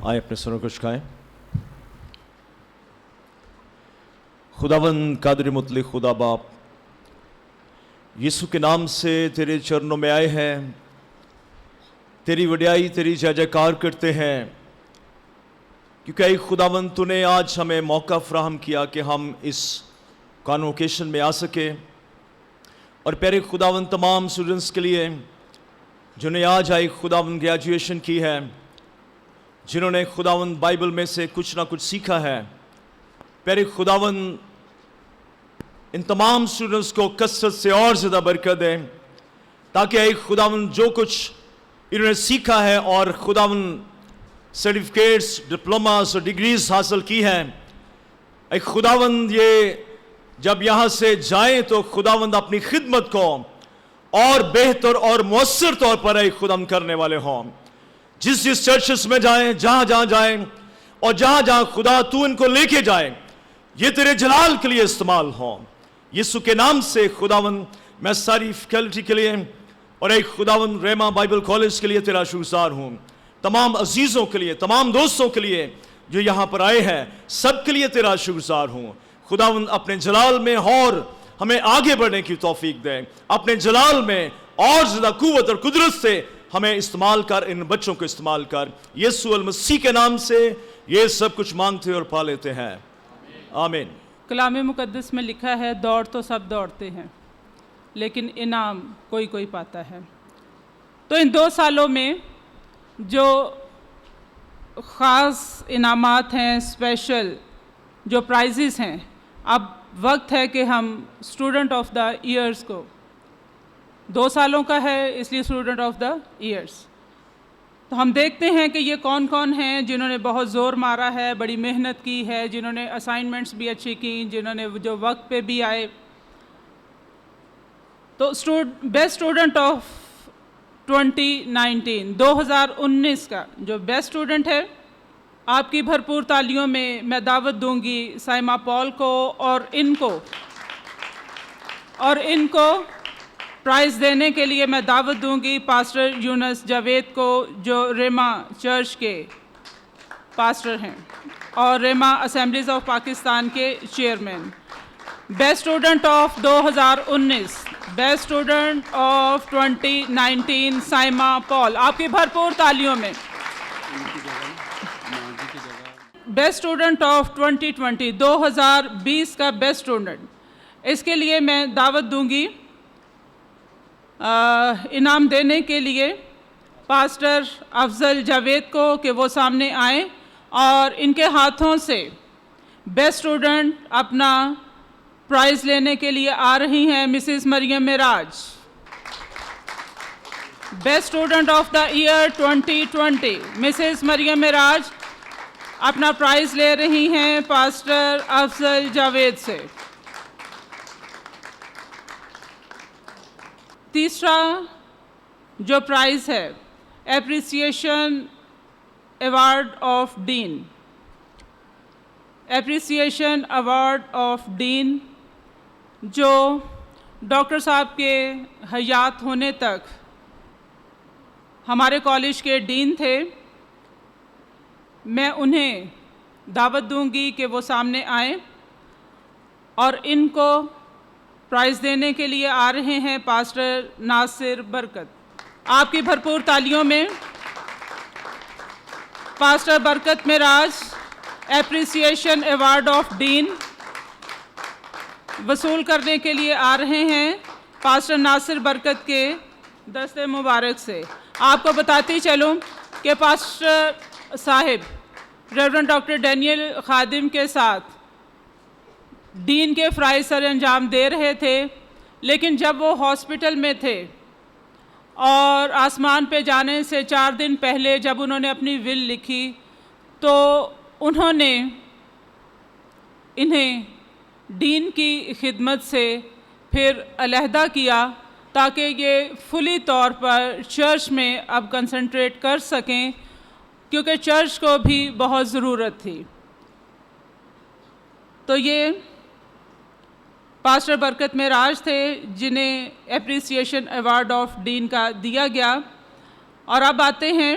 آئے اپنے سروں کو جھکائیں. خداوند قادر مطلق خدا باپ، یسوع کے نام سے تیرے چرنوں میں آئے ہیں، تیری وڈیائی تیری جے جے کار کرتے ہیں، کیونکہ اے خداوند تو نے آج ہمیں موقع فراہم کیا کہ ہم اس کانوکیشن میں آ سکے. اور پیارے خداوند تمام اسٹوڈنٹس کے لیے جنہوں نے آج آئی خداوند گریجویشن کی ہے، جنہوں نے خداوند بائبل میں سے کچھ نہ کچھ سیکھا ہے، پیارے خداوند ان تمام اسٹوڈنٹس کو کثرت سے اور زیادہ برکت دیں، تاکہ اے خداوند جو کچھ انہوں نے سیکھا ہے اور خداوند سرٹیفکیٹس، ڈپلوماز اور ڈگریز حاصل کی ہیں، اے خداوند یہ جب یہاں سے جائیں تو خداوند اپنی خدمت کو اور بہتر اور مؤثر طور پر اے خداوند کرنے والے ہوں. جس چرچز میں جائیں، جہاں جہاں جائیں اور جہاں جہاں خدا تو ان کو لے کے جائیں، یہ تیرے جلال کے لیے استعمال ہوں. یسوع کے نام سے خداوند میں ساری فیکلٹی کے لیے اور اے خداوند ریما بائبل کالج کے لیے تیرا شکرگزار ہوں. تمام عزیزوں کے لیے، تمام دوستوں کے لیے جو یہاں پر آئے ہیں، سب کے لیے تیرا شکرگزار ہوں. خداوند اپنے جلال میں اور ہمیں آگے بڑھنے کی توفیق دے. اپنے جلال میں اور زیادہ قوت اور قدرت سے ہمیں استعمال کر، ان بچوں کو استعمال کر. یسوع المسیح کے نام سے یہ سب کچھ مانگتے اور پا لیتے ہیں، آمین. کلام مقدس میں لکھا ہے، دوڑ تو سب دوڑتے ہیں لیکن انعام کوئی کوئی پاتا ہے. تو ان 2 سالوں میں جو خاص انعامات ہیں، اسپیشل جو پرائزز ہیں، اب وقت ہے کہ ہم اسٹوڈنٹ آف دا ایئرس کو، 2 سالوں کا ہے اس لیے اسٹوڈنٹ آف دا ایئرس، تو ہم دیکھتے ہیں کہ یہ کون کون ہیں جنہوں نے بہت زور مارا ہے، بڑی محنت کی ہے، جنہوں نے اسائنمنٹس بھی اچھی کی، جنہوں نے جو وقت پہ بھی آئے. تو بیسٹ اسٹوڈنٹ آف 2019 کا جو بیسٹ اسٹوڈنٹ ہے، آپ کی بھرپور تالیوں میں دعوت دوں گی سائما پال کو اور ان کو پرائز دینے کے لیے میں دعوت دوں گی پاسٹر یونس جاوید کو، جو ریما چرچ کے پاسٹر ہیں اور ریما اسمبلیز آف پاکستان کے chairman. Best student of 2019، best student of 2019 Saima Paul, آپ کی بھرپور تالیوں میں. بیسٹ اسٹوڈنٹ آف 2020 کا بیسٹ اسٹوڈنٹ، اس کے لیے میں دعوت دوں گی انعام دینے کے لیے پاسٹر افضل جاوید کو کہ وہ سامنے آئیں اور ان کے ہاتھوں سے بیسٹ اسٹوڈنٹ اپنا پرائز لینے کے لیے آ رہی ہیں Mrs Maryam Meraj. Best student of the year 2020 Mrs Maryam Meraj اپنا پرائز لے رہی ہیں پاسٹر افضل جاوید سے. تیسرا جو پرائز ہے، appreciation award of dean. Appreciation award of dean جو ڈاکٹر صاحب کے حیات ہونے تک ہمارے کالج کے ڈین تھے، میں انہیں دعوت دوں گی کہ وہ سامنے آئیں اور ان کو پرائز دینے کے لیے آ رہے ہیں پاسٹر ناصر برکت. آپ کی بھرپور تالیوں میں پاسٹر برکت معراج اپریسیشن ایوارڈ آف ڈین وصول کرنے کے لیے آ رہے ہیں پاسٹر ناصر برکت کے دستے مبارک سے. آپ کو بتاتی چلوں کہ پاسٹر صاحب ریورنڈ ڈاکٹر ڈینیل خادم کے ساتھ ڈین کے فرائض سر انجام دے رہے تھے، لیکن جب وہ ہاسپٹل میں تھے اور آسمان پہ جانے سے 4 دن پہلے جب انہوں نے اپنی ول لکھی تو انہوں نے انہیں ڈین کی خدمت سے پھر علیحدہ کیا تاکہ یہ فلی طور پر چرچ میں اب کنسنٹریٹ کر سکیں، کیونکہ چرچ کو بھی بہت ضرورت تھی. تو یہ پاسٹر برکت معراج تھے جنہیں اپریسیشن ایوارڈ آف ڈین کا دیا گیا. اور اب آتے ہیں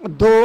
2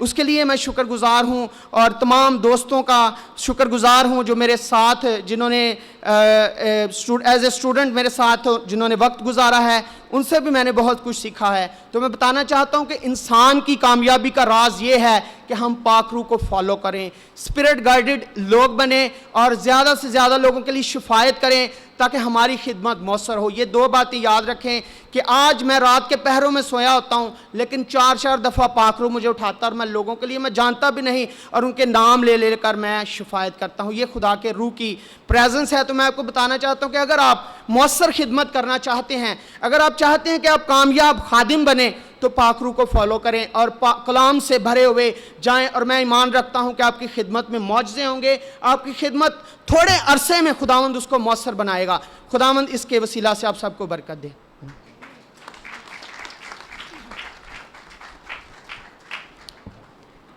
اس کے لیے میں شکر گزار ہوں، اور تمام دوستوں کا شکر گزار ہوں جو میرے ساتھ، جنہوں نے ایز اے اسٹوڈنٹ میرے ساتھ جنہوں نے وقت گزارا ہے، ان سے بھی میں نے بہت کچھ سیکھا ہے۔ تو میں بتانا چاہتا ہوں کہ انسان کی کامیابی کا راز یہ ہے کہ ہم پاک روح کو فالو کریں، اسپرٹ گائیڈڈ لوگ بنیں، اور زیادہ سے زیادہ لوگوں کے لیے شفایت کریں تاکہ ہماری خدمت مؤثر ہو۔ یہ 2 باتیں یاد رکھیں کہ آج میں رات کے پہروں میں سویا ہوتا ہوں، لیکن 4 دفعہ پاک روح مجھے اٹھاتا ہے، اور میں لوگوں کے لیے میں جانتا بھی نہیں، اور ان کے نام لے لے کر میں شفایت کرتا ہوں۔ یہ خدا کے روح کی پریزنس ہے۔ تو میں آپ کو بتانا چاہتا ہوں کہ اگر آپ مؤثر خدمت کرنا چاہتے ہیں، اگر آپ چاہتے ہیں کہ آپ کامیاب خادم بنیں، تو پاک روح کو فالو کریں اور کلام سے بھرے ہوئے جائیں، اور میں ایمان رکھتا ہوں کہ آپ کی خدمت میں معجزے ہوں گے، آپ کی خدمت تھوڑے عرصے میں خداوند اس کو مؤثر بنائے گا۔ خداوند اس کے وسیلہ سے آپ سب کو برکت دے۔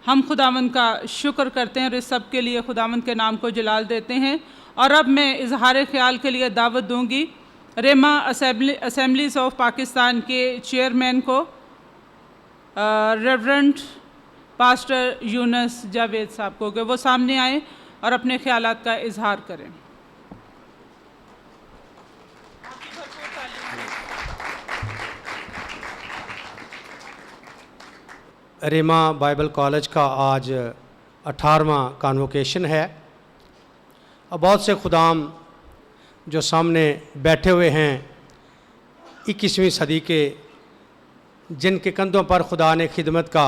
ہم خداوند کا شکر کرتے ہیں اور اس سب کے لیے خداوند کے نام کو جلال دیتے ہیں۔ اور اب میں اظہار خیال کے لیے دعوت دوں گی ریما اسمبلیز آف پاکستان کے چیئرمین کو، ریورنڈ پاسٹر یونس جاوید صاحب کو، کہ وہ سامنے آئیں اور اپنے خیالات کا اظہار کریں۔ ریما بائبل کالج کا آج 18واں کانوکیشن ہے، اور بہت سے خدام جو سامنے بیٹھے ہوئے ہیں 21ویں صدی کے، جن کے کندھوں پر خدا نے خدمت کا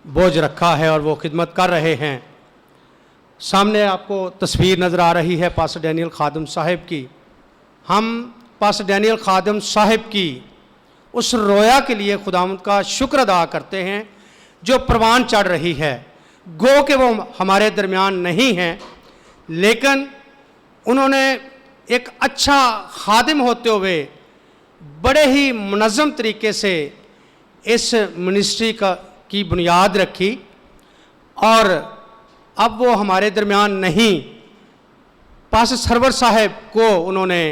بوجھ رکھا ہے اور وہ خدمت کر رہے ہیں۔ سامنے آپ کو تصویر نظر آ رہی ہے پاسٹر ڈینیل خادم صاحب کی۔ ہم پاسٹر ڈینیل خادم صاحب کی اس رویا کے لیے خداوند کا شکر ادا کرتے ہیں جو پروان چڑھ رہی ہے۔ گو کہ وہ ہمارے درمیان نہیں ہیں، لیکن انہوں نے ایک اچھا خادم ہوتے ہوئے بڑے ہی منظم طریقے سے اس منسٹری کی بنیاد رکھی، اور اب وہ ہمارے درمیان نہیں۔ پاسٹر سرور صاحب کو انہوں نے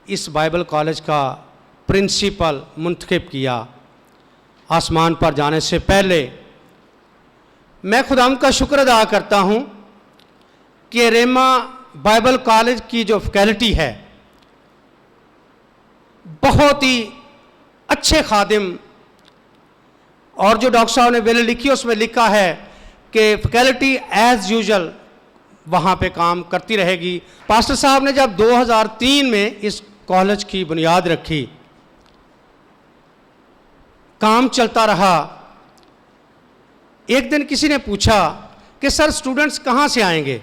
اس بائبل کالج کا پرنسپل منتخب کیا آسمان پر جانے سے پہلے۔ میں خداوند کا شکر ادا کرتا ہوں کہ ریما بائبل کالج کی جو فیکلٹی ہے، بہت ہی اچھے خادم، اور جو ڈاکٹر صاحب نے ویل لکھی اس میں لکھا ہے کہ فیکلٹی ایز یوزل وہاں پہ کام کرتی رہے گی۔ پاسٹر صاحب نے جب 2003 میں اس کالج کی بنیاد رکھی، کام چلتا رہا۔ ایک دن کسی نے پوچھا کہ سر اسٹوڈنٹس کہاں سے آئیں گے؟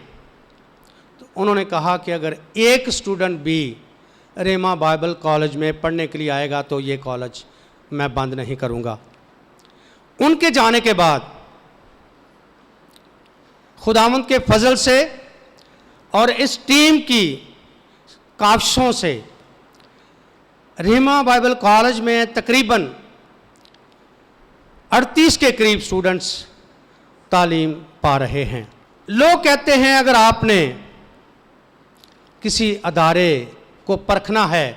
تو انہوں نے کہا کہ اگر ایک اسٹوڈنٹ بھی ریما بائبل کالج میں پڑھنے کے لیے آئے گا تو یہ کالج میں بند نہیں کروں گا۔ ان کے جانے کے بعد خداوند کے فضل سے اور اس ٹیم کی کاوشوں سے ریما بائبل کالج میں تقریباً 38 کے قریب اسٹوڈنٹس تعلیم پا رہے ہیں۔ لوگ کہتے ہیں اگر آپ نے کسی ادارے کو پرکھنا ہے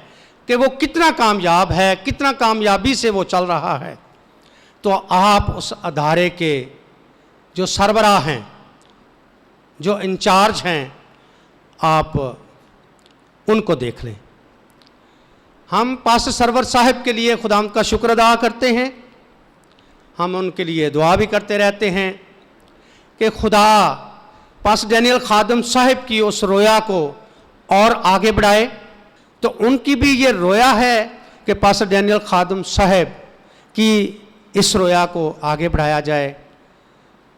کہ وہ کتنا کامیاب ہے، کتنا کامیابی سے وہ چل رہا ہے، تو آپ اس ادارے کے جو سربراہ ہیں، جو انچارج ہیں، آپ ان کو دیکھ لیں۔ ہم پاسٹر سرور صاحب کے لیے خداوند کا شکر ادا کرتے ہیں، ہم ان کے لیے دعا بھی کرتے رہتے ہیں کہ خدا پاسٹر ڈینیل خادم صاحب کی اس رویا کو اور آگے بڑھائے۔ تو ان کی بھی یہ رویا ہے کہ پاسٹر ڈینیل خادم صاحب کی اس رویا کو آگے بڑھایا جائے۔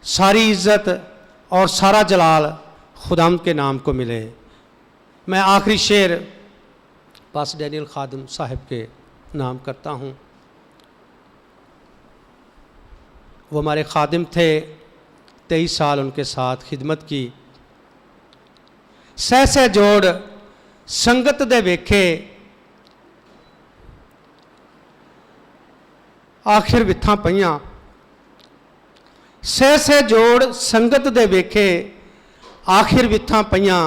ساری عزت اور سارا جلال خداوند کے نام کو ملے۔ میں آخری شعر پاسٹر ڈینیل خادم صاحب کے نام کرتا ہوں۔ وہ ہمارے خادم تھے، 23 سال ان کے ساتھ خدمت کی۔ سہ سہ جوڑ ਸੰਗਤ ਦੇ ਵੇਖੇ ਆਖਿਰ ਵਿਥਾਂ ਪਈਆਂ। ਸਹਿ ਸਹਿ ਜੋੜ ਸੰਗਤ ਦੇ ਵੇਖੇ ਆਖਿਰ ਵਿਥਾਂ ਪਈਆਂ।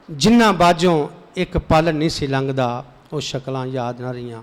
ਜਿਨ੍ਹਾਂ ਬਾਝੋਂ ਇੱਕ ਪਲ ਨਹੀਂ ਸੀ ਲੰਘਦਾ ਉਹ ਸ਼ਕਲਾਂ ਯਾਦ ਨਾ ਰਹੀਆਂ।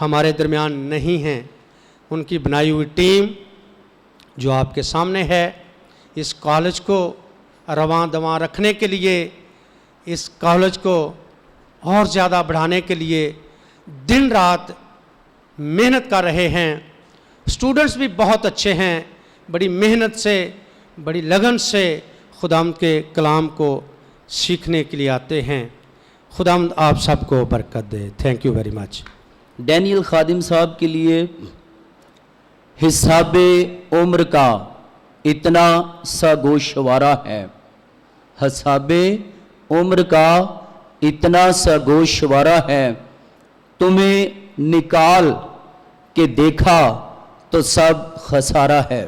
ہمارے درمیان نہیں ہیں. ان کی بنائی ہوئی ٹیم جو آپ کے سامنے ہے، اس کالج کو رواں دواں رکھنے کے لیے، اس کالج کو اور زیادہ بڑھانے کے لیے دن رات محنت کر رہے ہیں. اسٹوڈنٹس بھی بہت اچھے ہیں، بڑی محنت سے، بڑی لگن سے خداوند کے کلام کو سیکھنے کے لیے آتے ہیں. خداوند آپ سب کو برکت دے. Thank you very much. Daniel Khadim صاحب کے لیے حساب عمر کا اتنا سا گوشوارہ ہے، حساب عمر کا اتنا سا گوشوارہ ہے، تمہیں نکال کے دیکھا تو سب خسارہ ہے.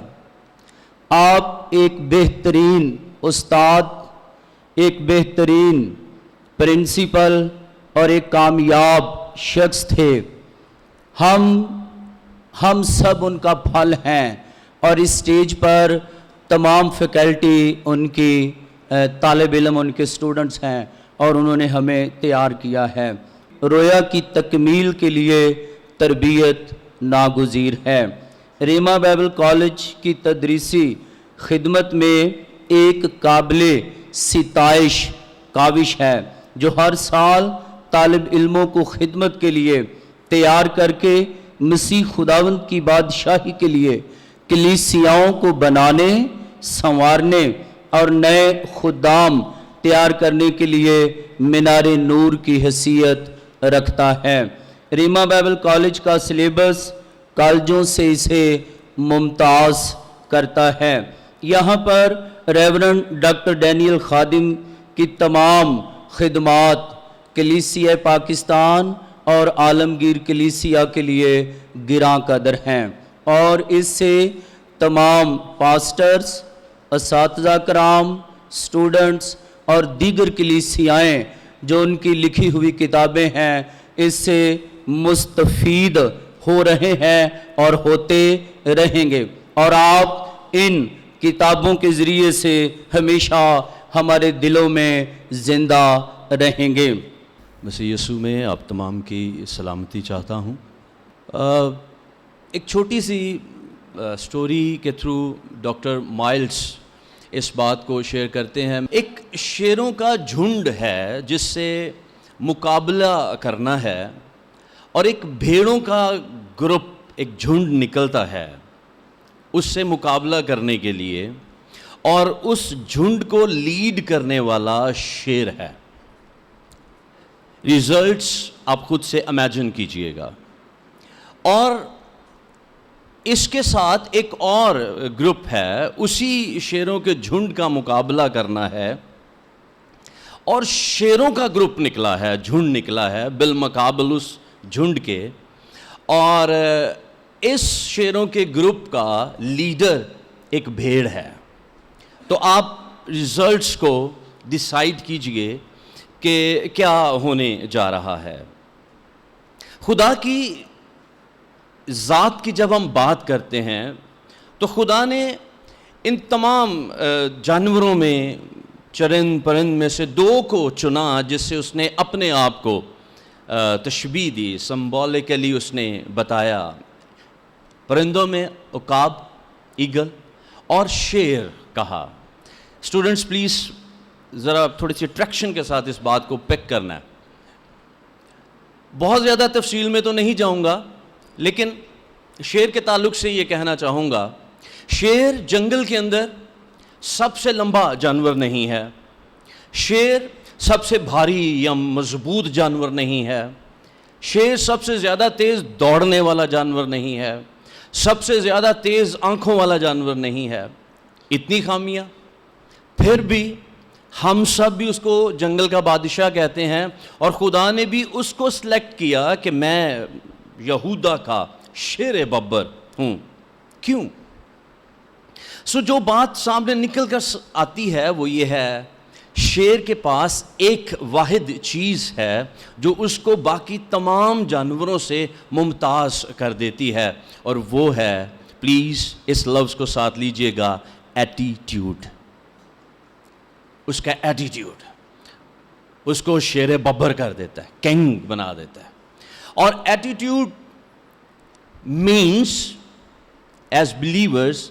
آپ ایک بہترین استاد، ایک بہترین پرنسپل اور ایک کامیاب شخص تھے. ہم سب ان کا پھل ہیں، اور اس سٹیج پر تمام فیکلٹی ان کی طالب علم ان کے سٹوڈنٹس ہیں، اور انہوں نے ہمیں تیار کیا ہے. رویا کی تکمیل کے لیے تربیت ناگزیر ہے. ریما بائبل کالج کی تدریسی خدمت میں ایک قابل ستائش کاوش ہے، جو ہر سال طالب علموں کو خدمت کے لیے تیار کر کے مسیح خداوند کی بادشاہی کے لیے کلیسیاؤں کو بنانے، سنوارنے اور نئے خدام تیار کرنے کے لیے مینار نور کی حیثیت رکھتا ہے. ریما بائبل کالج کا سلیبس کالجوں سے اسے ممتاز کرتا ہے. یہاں پر ریورنڈ ڈاکٹر ڈینیل خادم کی تمام خدمات کلیسیا پاکستان اور عالمگیر کلیسیا کے لیے گراں قدر ہیں، اور اس سے تمام پاسٹرز، اساتذہ کرام، سٹوڈنٹس اور دیگر کلیسیائیں جو ان کی لکھی ہوئی کتابیں ہیں، اس سے مستفید ہو رہے ہیں اور ہوتے رہیں گے، اور آپ ان کتابوں کے ذریعے سے ہمیشہ ہمارے دلوں میں زندہ رہیں گے. مسیح یسوع میں آپ تمام کی سلامتی چاہتا ہوں. ایک چھوٹی سی سٹوری کے تھرو ڈاکٹر مائلز اس بات کو شیئر کرتے ہیں. ایک شیروں کا جھنڈ ہے جس سے مقابلہ کرنا ہے، اور ایک بھیڑوں کا گروپ، ایک جھنڈ نکلتا ہے اس سے مقابلہ کرنے کے لیے، اور اس جھنڈ کو لیڈ کرنے والا شیر ہے. ریزلٹس آپ خود سے امیجن کیجئے گا. اور اس کے ساتھ ایک اور گروپ ہے، اسی شیروں کے جھنڈ کا مقابلہ کرنا ہے، اور شیروں کا گروپ نکلا ہے، جھنڈ نکلا ہے بالمقابل اس جھنڈ کے، اور اس شیروں کے گروپ کا لیڈر ایک بھیڑ ہے. تو آپ ریزلٹس کو ڈیسائیڈ کیجئے کہ کیا ہونے جا رہا ہے. خدا کی ذات کی جب ہم بات کرتے ہیں تو خدا نے ان تمام جانوروں میں، چرند پرند میں سے دو کو چنا جس سے اس نے اپنے آپ کو تشبیہ دی، سمبولیکلی اس نے بتایا. پرندوں میں عقاب، ایگل، اور شیر کہا. اسٹوڈنٹس پلیز ذرا تھوڑی سی اٹریکشن کے ساتھ اس بات کو پک کرنا ہے. بہت زیادہ تفصیل میں تو نہیں جاؤں گا، لیکن شیر کے تعلق سے یہ کہنا چاہوں گا، شیر جنگل کے اندر سب سے لمبا جانور نہیں ہے، شیر سب سے بھاری یا مضبوط جانور نہیں ہے، شیر سب سے زیادہ تیز دوڑنے والا جانور نہیں ہے، سب سے زیادہ تیز آنکھوں والا جانور نہیں ہے. اتنی خامیاں، پھر بھی ہم سب بھی اس کو جنگل کا بادشاہ کہتے ہیں، اور خدا نے بھی اس کو سلیکٹ کیا کہ میں یہودا کا شیر ببر ہوں. کیوں؟ جو بات سامنے نکل کر آتی ہے وہ یہ ہے، شیر کے پاس ایک واحد چیز ہے جو اس کو باقی تمام جانوروں سے ممتاز کر دیتی ہے، اور وہ ہے، پلیز اس لفظ کو ساتھ لیجئے گا، ایٹیٹیوڈ. اس کا ایٹیٹیوڈ اس کو شیر ببر کر دیتا ہے، کنگ بنا دیتا ہے. اور ایٹیٹیوڈ means as believers,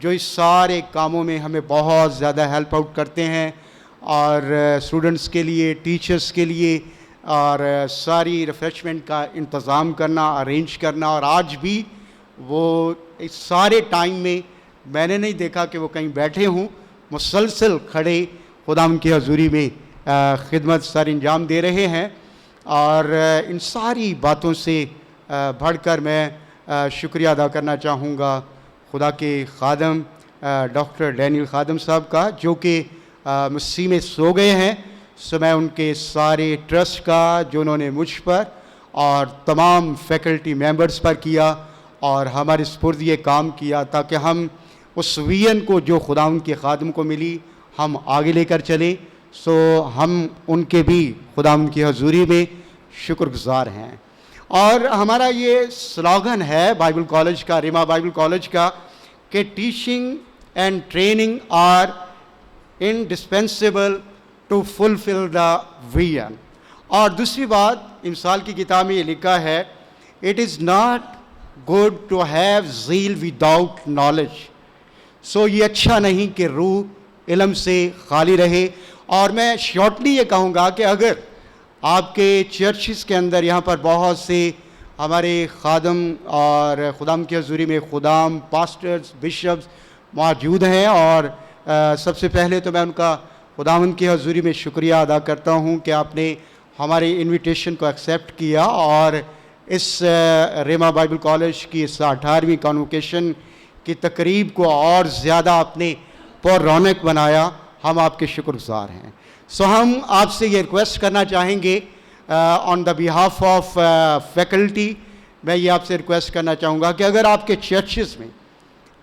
جو اس سارے کاموں میں ہمیں بہت زیادہ ہیلپ آؤٹ کرتے ہیں، اور اسٹوڈنٹس کے لیے، ٹیچرس کے لیے، اور ساری ریفریشمنٹ کا انتظام کرنا، ارینج کرنا. اور آج بھی وہ اس سارے ٹائم میں میں نے نہیں دیکھا کہ وہ کہیں بیٹھے ہوں، مسلسل کھڑے خداوند کی حضوری میں خدمت سر انجام دے رہے ہیں. اور ان ساری باتوں سے بڑھ کر میں شکریہ ادا کرنا چاہوں گا خدا کے خادم ڈاکٹر ڈینیل خادم صاحب کا، جو کہ مسیح میں سو گئے ہیں. سو میں ان کے سارے ٹرسٹ کا جو انہوں نے مجھ پر اور تمام فیکلٹی ممبرز پر کیا اور ہمارے سپرد یہ کام کیا، تاکہ ہم اس ویژن کو جو خداوند کے خادم کو ملی ہم آگے لے کر چلیں. سو ہم ان کے بھی خداوند کی حضوری میں شکر گزار ہیں. اور ہمارا یہ سلوگن ہے بائبل کالج کا، ریما بائبل کالج کا، کہ teaching and training are indispensable to fulfil the vision. اور دوسری بات، امثال کی کتاب میں یہ لکھا ہے، it is not good to have zeal without knowledge. So یہ اچھا نہیں کہ روح علم سے خالی رہے. اور میں شارٹلی یہ کہوں گا کہ اگر آپ کے چرچز کے اندر یہاں پر بہت سے ہمارے خادم اور خدام کی حضوری میں خدام، پاسٹرز، بشپس موجود ہیں، اور سب سے پہلے تو میں ان کا خداوند کی حضوری میں شکریہ ادا کرتا ہوں کہ آپ نے ہمارے انویٹیشن کو ایکسیپٹ کیا اور اس ریما بائبل کالج کی اس 18ویں کانوکیشن کی تقریب کو اور زیادہ آپ نے پر رونق بنایا. ہم آپ کے شکر گزار ہیں. سو ہم آپ سے یہ ریکویسٹ کرنا چاہیں گے آن دا بیہاف آف فیکلٹی، میں یہ آپ سے ریکویسٹ کرنا چاہوں گا کہ اگر آپ کے چرچز میں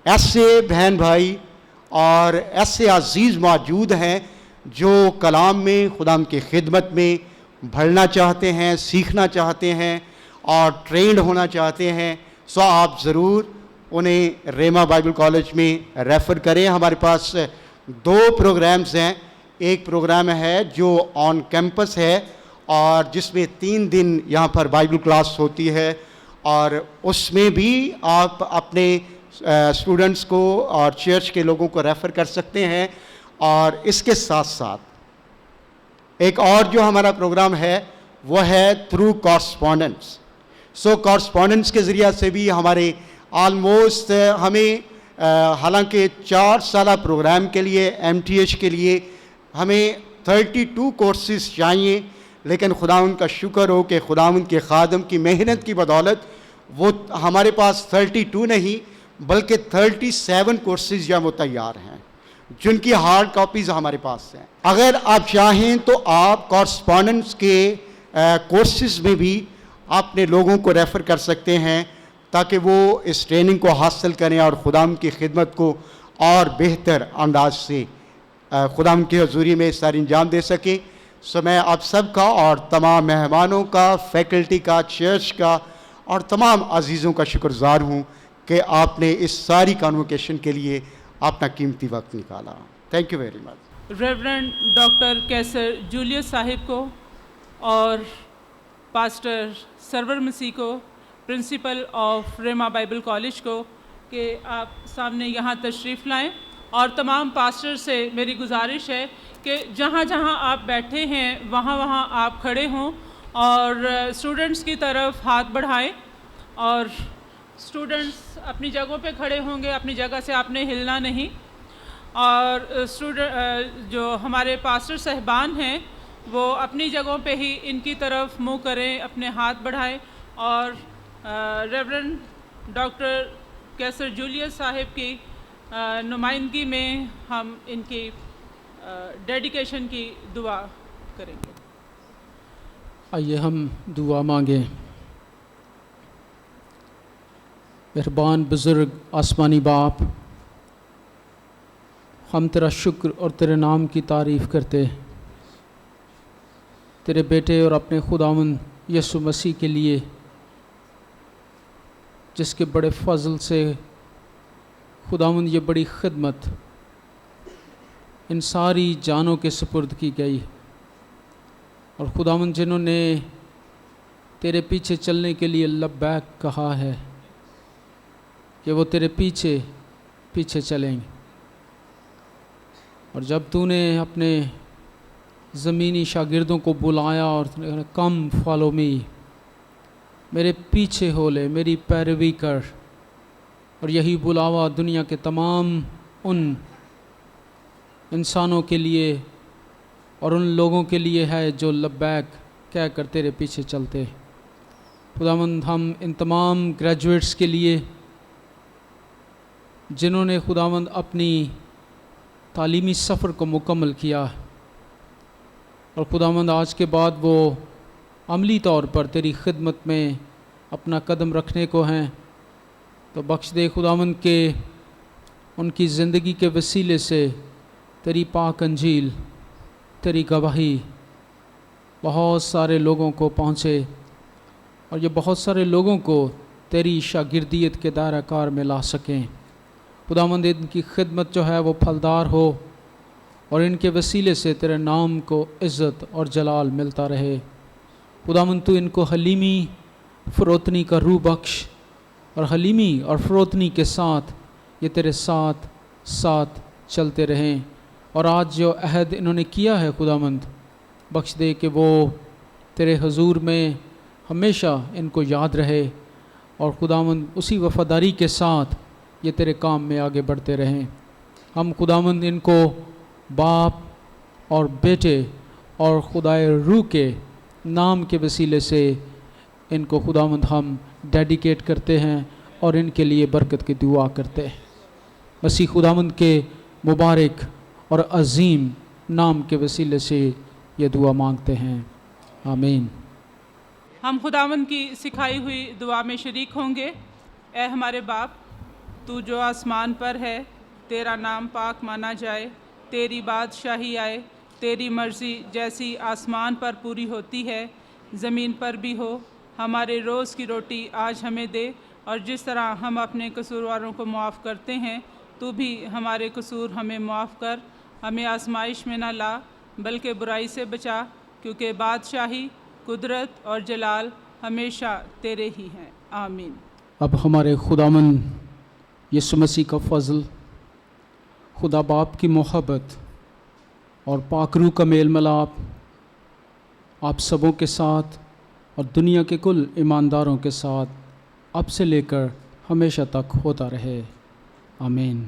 ایسے بہن بھائی اور ایسے عزیز موجود ہیں جو کلام میں خداوند کی خدمت میں بڑھنا چاہتے ہیں، سیکھنا چاہتے ہیں اور ٹرینڈ ہونا چاہتے ہیں، سو آپ ضرور انہیں ریما بائبل کالج میں ریفر کریں. ہمارے پاس 2 پروگرامز ہیں. ایک پروگرام ہے جو آن کیمپس ہے اور جس میں 3 دن یہاں پر بائبل کلاس ہوتی ہے، اور اس میں بھی آپ اپنے اسٹوڈنٹس کو اور چرچ کے لوگوں کو ریفر کر سکتے ہیں. اور اس کے ساتھ ساتھ ایک اور جو ہمارا پروگرام ہے وہ ہے تھرو کورسپونڈنس. سو کورسپونڈنس کے ذریعہ سے بھی ہمارے آلموسٹ ہمیں حالانکہ 4 سالہ پروگرام کے لیے MTH کے لیے ہمیں 32 کورسز چاہیے، لیکن خداوند کا شکر ہو کہ خداوند کے خادم کی محنت کی بدولت وہ ہمارے پاس 32 نہیں بلکہ 37 کورسز یا وہ تیار ہیں، جن کی ہارڈ کاپیز ہمارے پاس ہیں. اگر آپ چاہیں تو آپ کورسپونڈنس کے کورسز میں بھی اپنے لوگوں کو ریفر کر سکتے ہیں تاکہ وہ اس ٹریننگ کو حاصل کریں اور خداوند کی خدمت کو اور بہتر انداز سے خداوند کی حضوری میں سر انجام دے سکیں. سو میں آپ سب کا اور تمام مہمانوں کا، فیکلٹی کا، چرچ کا اور تمام عزیزوں کا شکر گزار ہوں کہ آپ نے اس ساری کانوکیشن کے لیے اپنا قیمتی وقت نکالا. Thank you very much. Reverend doctor Qaisar Julius صاحب کو اور پاسٹر سرور مسیح کو، principal of Rima Bible college کو، کہ آپ سامنے یہاں تشریف لائیں. اور تمام پاسٹر سے میری گزارش ہے کہ جہاں جہاں آپ بیٹھے ہیں وہاں وہاں آپ کھڑے ہوں اور اسٹوڈنٹس کی طرف ہاتھ بڑھائیں. اور اسٹوڈنٹس اپنی جگہوں پہ کھڑے ہوں گے، اپنی جگہ سے آپ نے ہلنا نہیں. اور جو ہمارے پاسٹر صاحبان ہیں وہ اپنی جگہوں پہ ہی ان کی طرف منہ کریں، اپنے ہاتھ بڑھائیں. اور ریورنڈ ڈاکٹر کیسر جولیس صاحب کی نمائندگی میں ہم ان کی ڈیڈیکیشن کی دعا کریں گے. آئیے ہم دعا مانگیں. مہربان بزرگ آسمانی باپ، ہم تیرا شکر اور تیرے نام کی تعریف کرتے، تیرے بیٹے اور اپنے خداوند یسوع مسیح کے لیے جس کے بڑے فضل سے خداوند یہ بڑی خدمت ان ساری جانوں کے سپرد کی گئی. اور خداوند جنہوں نے تیرے پیچھے چلنے کے لیے لبیک کہا ہے کہ وہ تیرے پیچھے پیچھے چلیں گے. اور جب تو نے اپنے زمینی شاگردوں کو بلایا اور کم فالو می، میرے پیچھے ہو لے، میری پیروی کر، اور یہی بلاوا دنیا کے تمام ان انسانوں کے لیے اور ان لوگوں کے لیے ہے جو لبیک کہہ کر تیرے پیچھے چلتے. خداوند ہم ان تمام گریجویٹس کے لیے جنہوں نے خداوند اپنی تعلیمی سفر کو مکمل کیا، اور خداوند آج کے بعد وہ عملی طور پر تیری خدمت میں اپنا قدم رکھنے کو ہیں، تو بخش دے خداوند کہ ان کی زندگی کے وسیلے سے تیری پاک انجیل، تیری گواہی بہت سارے لوگوں کو پہنچے، اور یہ بہت سارے لوگوں کو تیری شاگردیت کے دائرہ کار میں لا سکیں. خداوند ان کی خدمت جو ہے وہ پھلدار ہو، اور ان کے وسیلے سے تیرے نام کو عزت اور جلال ملتا رہے. خداوند تو ان کو حلیمی فروتنی کا روح بخش، اور حلیمی اور فروتنی کے ساتھ یہ تیرے ساتھ ساتھ چلتے رہیں. اور آج جو عہد انہوں نے کیا ہے خداوند، بخش دے کہ وہ تیرے حضور میں ہمیشہ ان کو یاد رہے، اور خداوند اسی وفاداری کے ساتھ یہ تیرے کام میں آگے بڑھتے رہیں. ہم خداوند ان کو باپ اور بیٹے اور خدائے روح کے نام کے وسیلے سے ان کو خداوند ہم ڈیڈیکیٹ کرتے ہیں اور ان کے لیے برکت کی دعا کرتے ہیں. مسیح خداوند کے مبارک اور عظیم نام کے وسیلے سے یہ دعا مانگتے ہیں، آمین. ہم خداوند کی سکھائی ہوئی دعا میں شریک ہوں گے. اے ہمارے باپ، تو جو آسمان پر ہے، تیرا نام پاک مانا جائے، تیری بادشاہی آئے، تیری مرضی جیسی آسمان پر پوری ہوتی ہے زمین پر بھی ہو. ہمارے روز کی روٹی آج ہمیں دے، اور جس طرح ہم اپنے قصورواروں کو معاف کرتے ہیں، تو بھی ہمارے قصور ہمیں معاف کر. ہمیں آزمائش میں نہ لا بلکہ برائی سے بچا، کیونکہ بادشاہی، قدرت اور جلال ہمیشہ تیرے ہی ہیں، آمین. اب ہمارے خداوند یسوع مسیح کا فضل، خدا باپ کی محبت اور پاک روح کا میل ملاپ آپ سبوں کے ساتھ اور دنیا کے کل ایمانداروں کے ساتھ اب سے لے کر ہمیشہ تک ہوتا رہے، آمین.